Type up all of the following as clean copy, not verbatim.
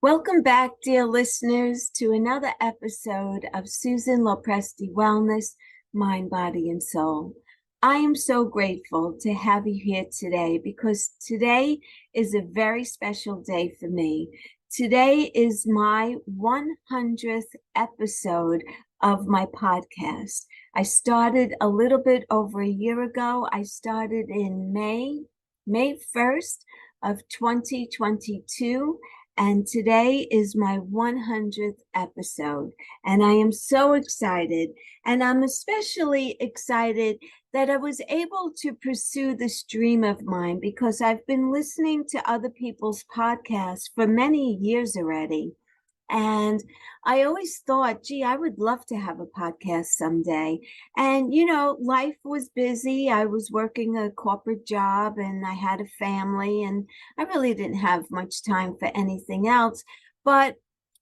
Welcome back, dear listeners, to another episode of Susan Lopresti Wellness, Mind, Body, and Soul. I am so grateful to have you here today because today is a very special day for me. Today is my 100th episode of my podcast. I started a little bit over a year ago. I started in May 1st of 2022. And today is my 100th episode. And I am so excited. And I'm especially excited that I was able to pursue this dream of mine because I've been listening to other people's podcasts for many years already. And I always thought, gee, I would love to have a podcast someday. And, life was busy. I was working a corporate job and I had a family, and I really didn't have much time for anything else. But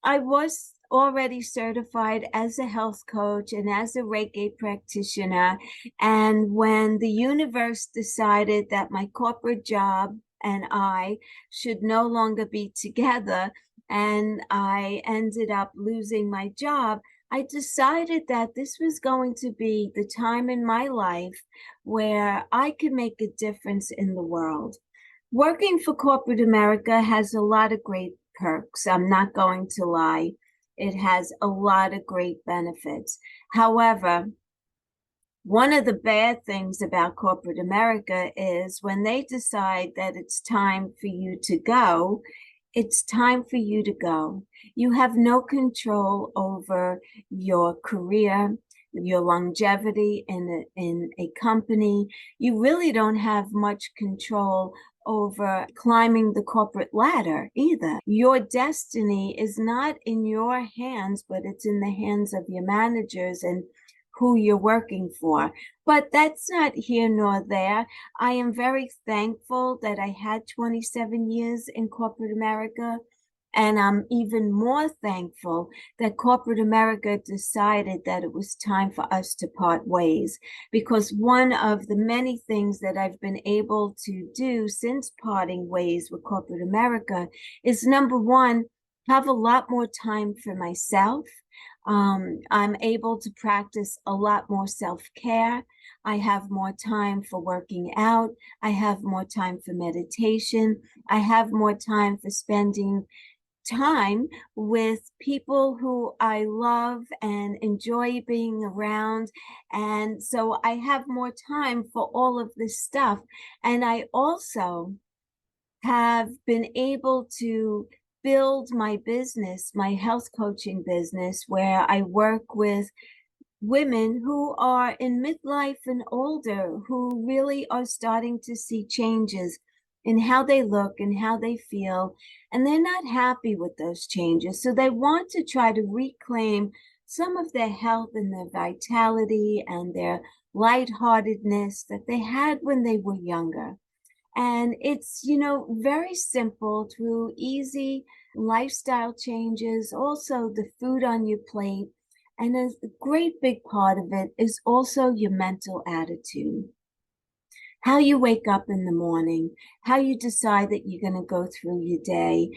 I was already certified as a health coach and as a Reiki practitioner. And when the universe decided that my corporate job and I should no longer be together, and I ended up losing my job, I decided that this was going to be the time in my life where I could make a difference in the world. Working for corporate America has a lot of great perks. I'm not going to lie. It has a lot of great benefits. However, one of the bad things about corporate America is when they decide that it's time for you to go, it's time for you to go. You have no control over your career, your longevity in a company. You really don't have much control over climbing the corporate ladder either. Your destiny is not in your hands, but it's in the hands of your managers and who you're working for. But that's not here nor there. I am very thankful that I had 27 years in corporate America. And I'm even more thankful that corporate America decided that it was time for us to part ways. Because one of the many things that I've been able to do since parting ways with corporate America is, number one, have a lot more time for myself. I'm able to practice a lot more self-care. I have more time for working out. I have more time for meditation. I have more time for spending time with people who I love and enjoy being around. And so I have more time for all of this stuff. And I also have been able to build my business, my health coaching business, where I work with women who are in midlife and older, who really are starting to see changes in how they look and how they feel, and they're not happy with those changes. So they want to try to reclaim some of their health and their vitality and their lightheartedness that they had when they were younger. And it's, very simple through easy lifestyle changes, also the food on your plate. And a great big part of it is also your mental attitude. How you wake up in the morning, how you decide that you're going to go through your day.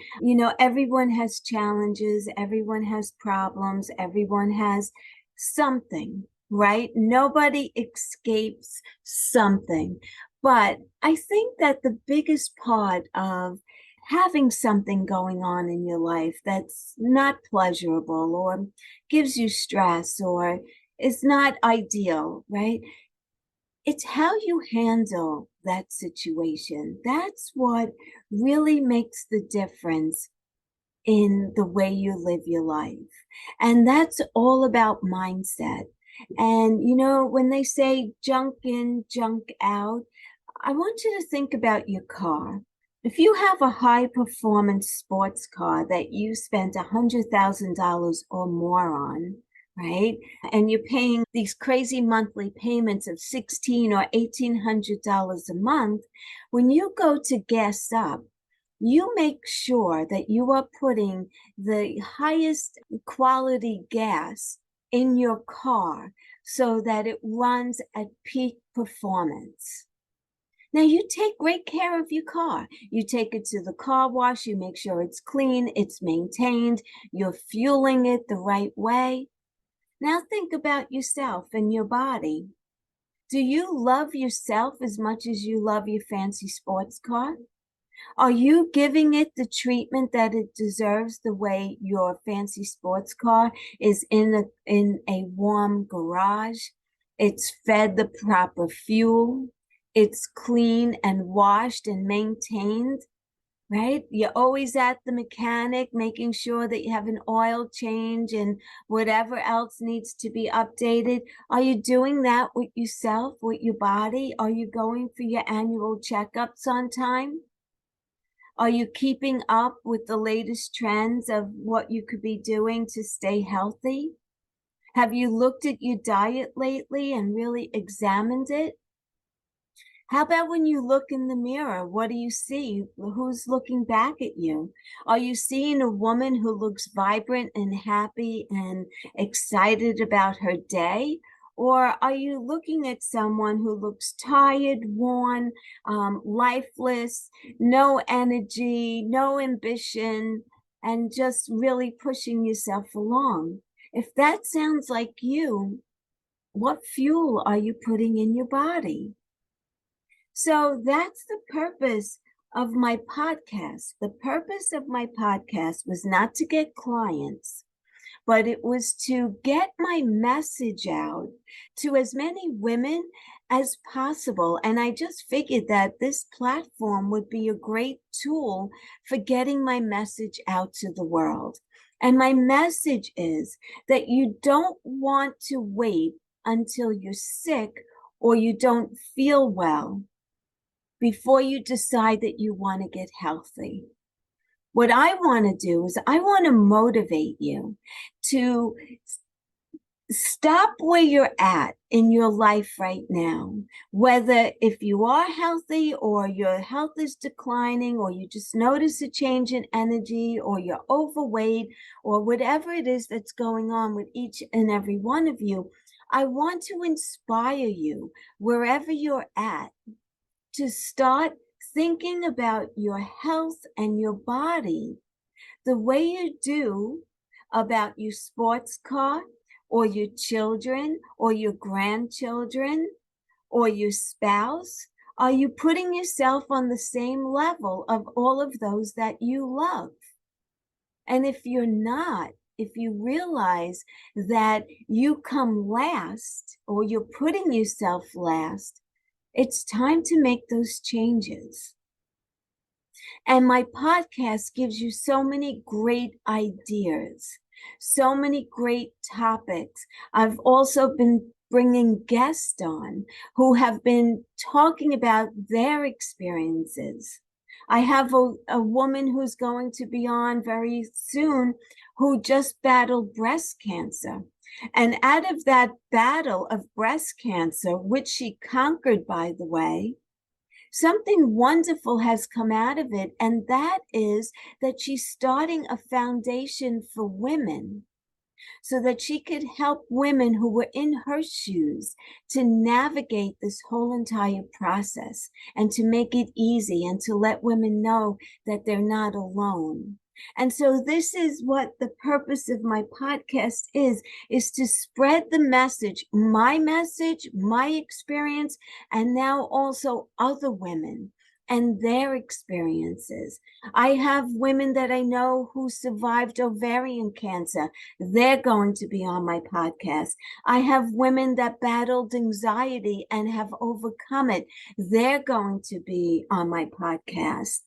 Everyone has challenges, everyone has problems, everyone has something, right? Nobody escapes something. But I think that the biggest part of having something going on in your life that's not pleasurable or gives you stress or is not ideal, right? It's how you handle that situation. That's what really makes the difference in the way you live your life. And that's all about mindset. And, when they say junk in, junk out, I want you to think about your car. If you have a high performance sports car that you spent $100,000 or more on, right? And you're paying these crazy monthly payments of $1,600 or $1,800 a month, when you go to gas up, you make sure that you are putting the highest quality gas in your car so that it runs at peak performance. Now, you take great care of your car. You take it to the car wash, you make sure it's clean, it's maintained, you're fueling it the right way. Now, think about yourself and your body. Do you love yourself as much as you love your fancy sports car? Are you giving it the treatment that it deserves the way your fancy sports car is in a warm garage? It's fed the proper fuel. It's clean and washed and maintained, right? You're always at the mechanic, making sure that you have an oil change and whatever else needs to be updated. Are you doing that with yourself, with your body? Are you going for your annual checkups on time? Are you keeping up with the latest trends of what you could be doing to stay healthy? Have you looked at your diet lately and really examined it? How about when you look in the mirror? What do you see? Who's looking back at you? Are you seeing a woman who looks vibrant and happy and excited about her day? Or are you looking at someone who looks tired, worn, lifeless, no energy, no ambition, and just really pushing yourself along? If that sounds like you, what fuel are you putting in your body? So that's the purpose of my podcast. The purpose of my podcast was not to get clients, but it was to get my message out to as many women as possible. And I just figured that this platform would be a great tool for getting my message out to the world. And my message is that you don't want to wait until you're sick or you don't feel well before you decide that you want to get healthy. What I want to do is I want to motivate you to stop where you're at in your life right now, whether if you are healthy or your health is declining or you just notice a change in energy or you're overweight or whatever it is that's going on with each and every one of you. I want to inspire you wherever you're at to start thinking about your health and your body the way you do about your sports car or your children or your grandchildren or your spouse. Are you putting yourself on the same level of all of those that you love? And if you're not, if you realize that you come last or you're putting yourself last, it's time to make those changes. And my podcast gives you so many great ideas, so many great topics. I've also been bringing guests on who have been talking about their experiences. I have a woman who's going to be on very soon who just battled breast cancer. And out of that battle of breast cancer, which she conquered, by the way, something wonderful has come out of it. And that is that she's starting a foundation for women so that she could help women who were in her shoes to navigate this whole entire process and to make it easy and to let women know that they're not alone. And so this is what the purpose of my podcast is to spread the message, my experience, and now also other women and their experiences. I have women that I know who survived ovarian cancer. They're going to be on my podcast. I have women that battled anxiety and have overcome it. They're going to be on my podcast.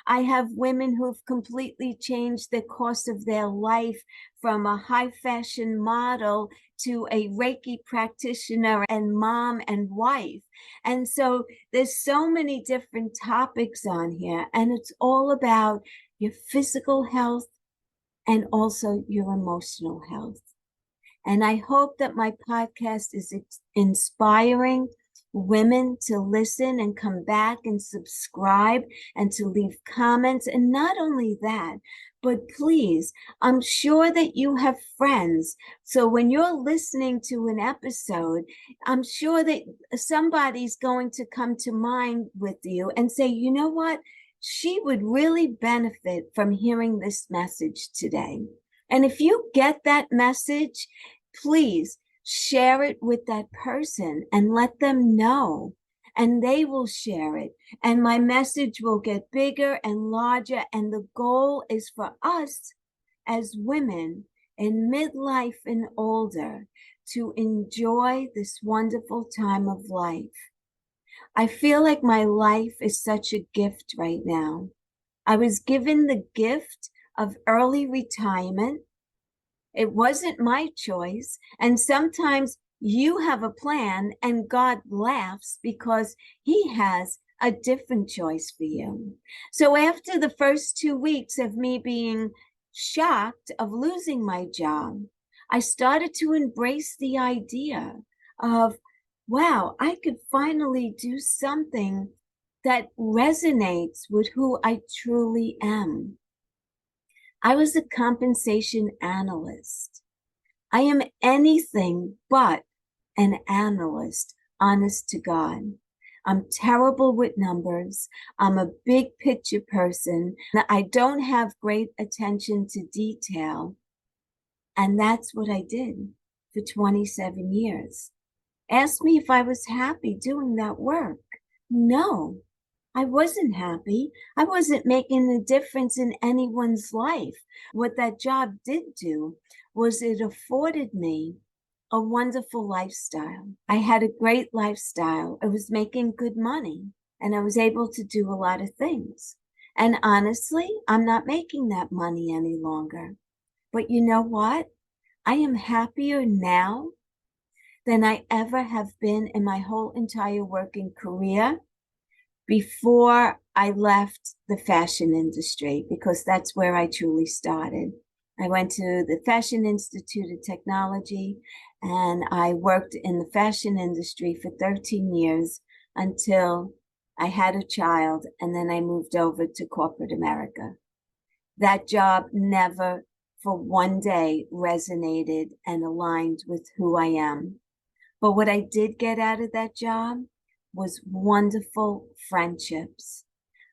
I have women who've completely changed the course of their life from a high fashion model to a Reiki practitioner and mom and wife. And so there's so many different topics on here, and it's all about your physical health and also your emotional health. And I hope that my podcast is inspiring women to listen and come back and subscribe and to leave comments. And not only that, But please, I'm sure that you have friends. So when you're listening to an episode, I'm sure that somebody's going to come to mind with you and say, you know what? She would really benefit from hearing this message today. And if you get that message, please share it with that person and let them know, and they will share it. And my message will get bigger and larger. And the goal is for us as women in midlife and older to enjoy this wonderful time of life. I feel like my life is such a gift right now. I was given the gift of early retirement. It wasn't my choice. And sometimes you have a plan and God laughs because he has a different choice for you. So after the first 2 weeks of me being shocked of losing my job, I started to embrace the idea of, wow, I could finally do something that resonates with who I truly am. I was a compensation analyst. I am anything but an analyst, honest to God. I'm terrible with numbers. I'm a big picture person. I don't have great attention to detail. And that's what I did for 27 years. Ask me if I was happy doing that work. No, I wasn't happy. I wasn't making a difference in anyone's life. What that job did do was it afforded me a wonderful lifestyle. I had a great lifestyle. I was making good money and I was able to do a lot of things. And honestly, I'm not making that money any longer. But you know what? I am happier now than I ever have been in my whole entire working career before I left the fashion industry, because that's where I truly started. I went to the Fashion Institute of Technology and I worked in the fashion industry for 13 years until I had a child, and then I moved over to corporate America. That job never for one day resonated and aligned with who I am. But what I did get out of that job was wonderful friendships.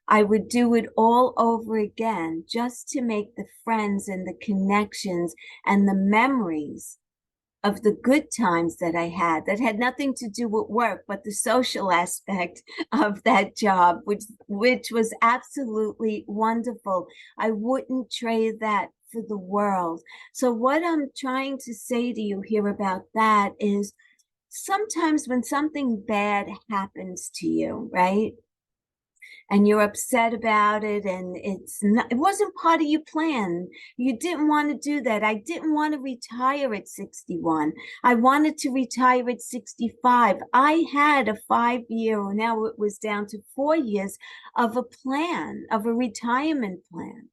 I would do it all over again just to make the friends and the connections and the memories of the good times that I had that had nothing to do with work, but the social aspect of that job, which was absolutely wonderful. I wouldn't trade that for the world. So what I'm trying to say to you here about that is, sometimes when something bad happens to you, right? And you're upset about it and it wasn't part of your plan. You didn't want to do that. I didn't want to retire at 61. I wanted to retire at 65. I had a 5-year, or now it was down to 4 years of a plan, of a retirement plan.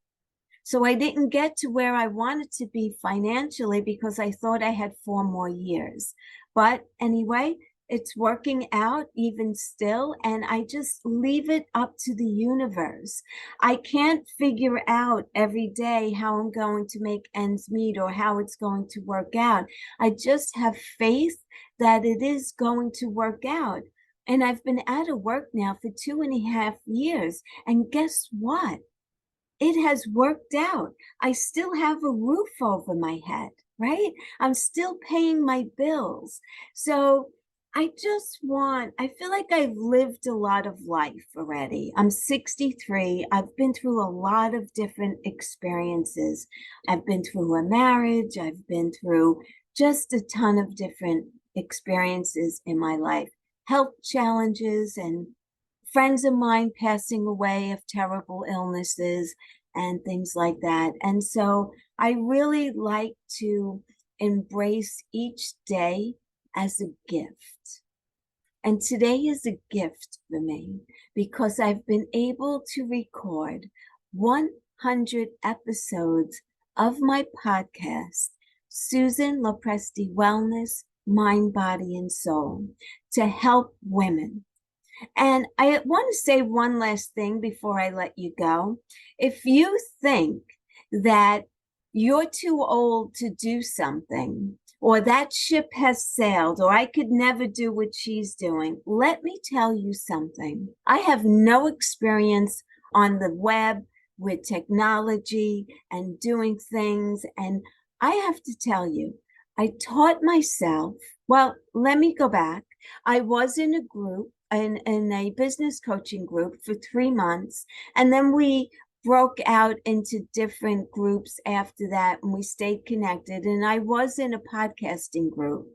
So I didn't get to where I wanted to be financially because I thought I had 4 more years. But anyway, it's working out even still, and I just leave it up to the universe. I can't figure out every day how I'm going to make ends meet or how it's going to work out. I just have faith that it is going to work out. And I've been out of work now for 2.5 years. And guess what? It has worked out. I still have a roof over my head, right? I'm still paying my bills. So I feel like I've lived a lot of life already. I'm 63. I've been through a lot of different experiences. I've been through a marriage. I've been through just a ton of different experiences in my life, health challenges and friends of mine passing away of terrible illnesses and things like that. And so I really like to embrace each day as a gift. And today is a gift for me because I've been able to record 100 episodes of my podcast, Susan Lopresti Wellness, Mind, Body, and Soul, to help women. And I want to say one last thing before I let you go. If you think that you're too old to do something, or that ship has sailed, or I could never do what she's doing. Let me tell you something. I have no experience on the web with technology and doing things. And I have to tell you, I taught myself, well, let me go back. I was in a group, in a business coaching group for 3 months. And then we broke out into different groups after that, and we stayed connected. And I was in a podcasting group,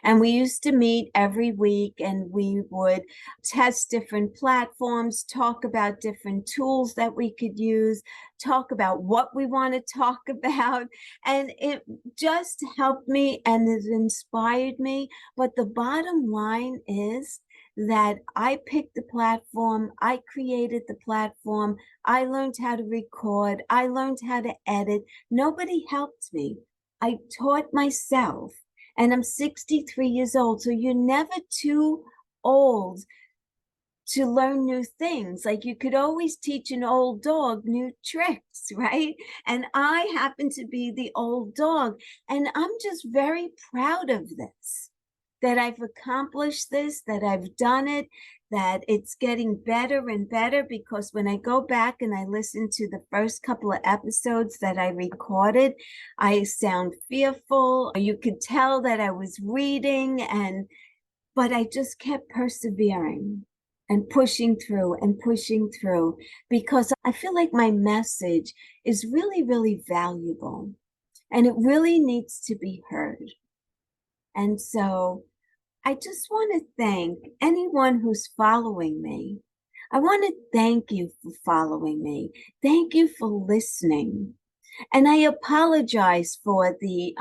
and we used to meet every week, and we would test different platforms, talk about different tools that we could use, talk about what we want to talk about. And it just helped me and it inspired me. But the bottom line is that I picked the platform, I created the platform, I learned how to record, I learned how to edit. Nobody helped me. I taught myself, and I'm 63 years old. So you're never too old to learn new things. Like you could always teach an old dog new tricks, right? And I happen to be the old dog. And I'm just very proud of this, that I've accomplished this, that I've done it, that it's getting better and better. Because when I go back and I listen to the first couple of episodes that I recorded, I sound fearful. You could tell that I was reading, but I just kept persevering and pushing through, because I feel like my message is really, really valuable and it really needs to be heard. And so I just want to thank anyone who's following me. I want to thank you for following me. Thank you for listening. And I apologize for the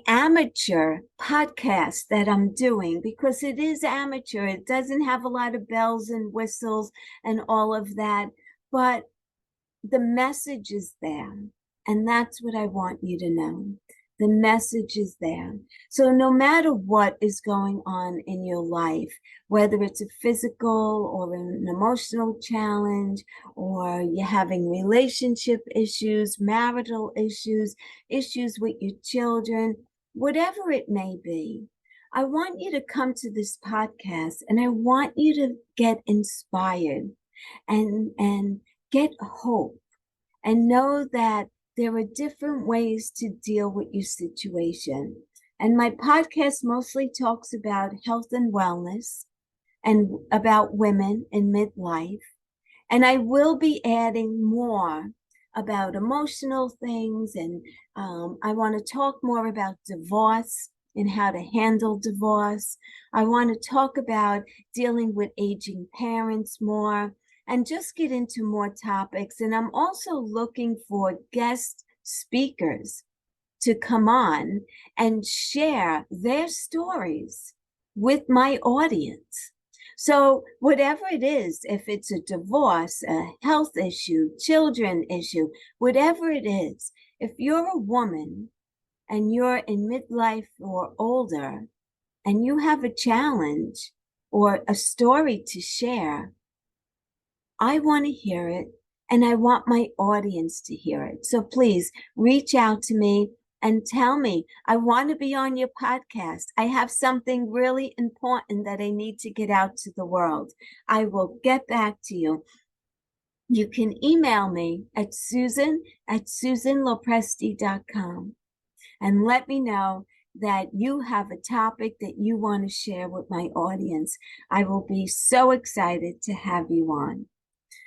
amateur podcast that I'm doing, because it is amateur. It doesn't have a lot of bells and whistles and all of that, but the message is there. And that's what I want you to know. The message is there. So no matter what is going on in your life, whether it's a physical or an emotional challenge, or you're having relationship issues, marital issues, issues with your children, whatever it may be, I want you to come to this podcast, and I want you to get inspired and get hope, and know that there are different ways to deal with your situation. And my podcast mostly talks about health and wellness and about women in midlife. And I will be adding more about emotional things. And I want to talk more about divorce and how to handle divorce. I want to talk about dealing with aging parents more, and just get into more topics. And I'm also looking for guest speakers to come on and share their stories with my audience. So whatever it is, if it's a divorce, a health issue, children issue, whatever it is, if you're a woman and you're in midlife or older and you have a challenge or a story to share, I want to hear it, and I want my audience to hear it. So please reach out to me and tell me, I want to be on your podcast. I have something really important that I need to get out to the world. I will get back to you. You can email me at susan@susanlopresti.com and let me know that you have a topic that you want to share with my audience. I will be so excited to have you on.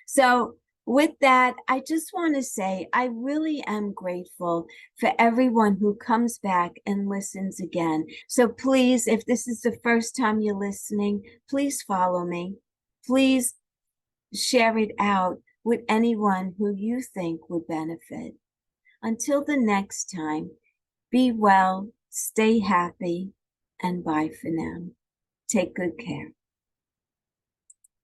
So with that, I just want to say I really am grateful for everyone who comes back and listens again. So please, if this is the first time you're listening, please follow me. Please share it out with anyone who you think would benefit. Until the next time, be well, stay happy, and bye for now. Take good care.